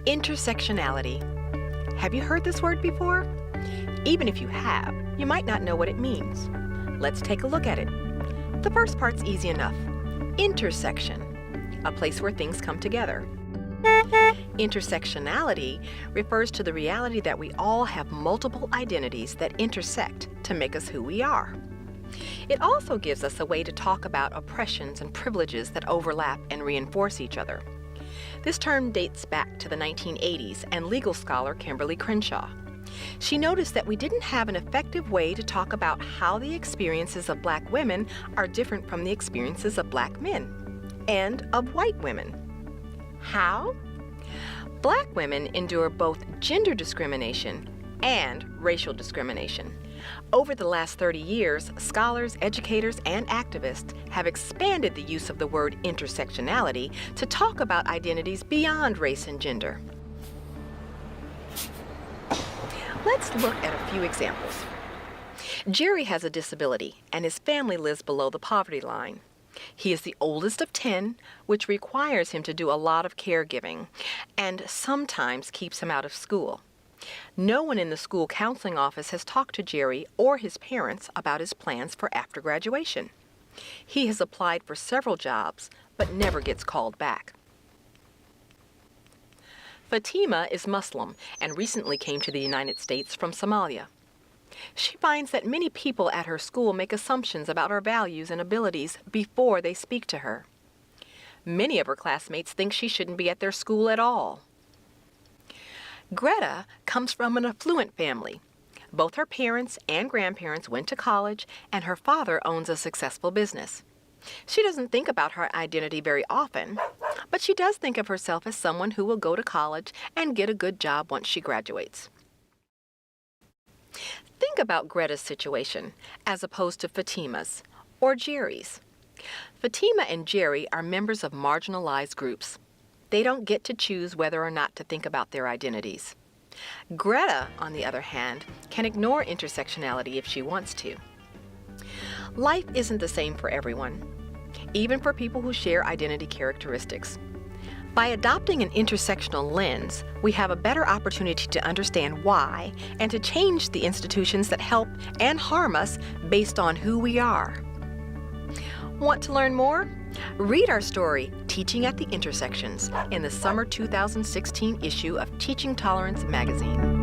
Intersectionality. Have you heard this word before? Even if you have, you might not know what it means. Let's take a look at it. The first part's easy enough. Intersection, a place where things come together. Intersectionality refers to the reality that we all have multiple identities that intersect to make us who we are. It also gives us a way to talk about oppressions and privileges that overlap and reinforce each other. This term dates back to the 1980s and legal scholar Kimberly Crenshaw. She noticed that we didn't have an effective way to talk about how the experiences of Black women are different from the experiences of Black men and of white women. How? Black women endure both gender discrimination and racial discrimination. Over the last 30 years, scholars, educators, and activists have expanded the use of the word intersectionality to talk about identities beyond race and gender. Let's look at a few examples. Jerry has a disability, and his family lives below the poverty line. He is the oldest of 10, which requires him to do a lot of caregiving, and sometimes keeps him out of school. No one in the school counseling office has talked to Jerry or his parents about his plans for after graduation. He has applied for several jobs, but never gets called back. Fatima is Muslim and recently came to the United States from Somalia. She finds that many people at her school make assumptions about her values and abilities before they speak to her. Many of her classmates think she shouldn't be at their school at all. Greta comes from an affluent family. Both her parents and grandparents went to college, and her father owns a successful business. She doesn't think about her identity very often, but she does think of herself as someone who will go to college and get a good job once she graduates. Think about Greta's situation as opposed to Fatima's or Jerry's. Fatima and Jerry are members of marginalized groups. They don't get to choose whether or not to think about their identities. Greta, on the other hand, can ignore intersectionality if she wants to. Life isn't the same for everyone, even for people who share identity characteristics. By adopting an intersectional lens, we have a better opportunity to understand why and to change the institutions that help and harm us based on who we are. Want to learn more? Read our story, Teaching at the Intersections, in the summer 2016 issue of Teaching Tolerance magazine.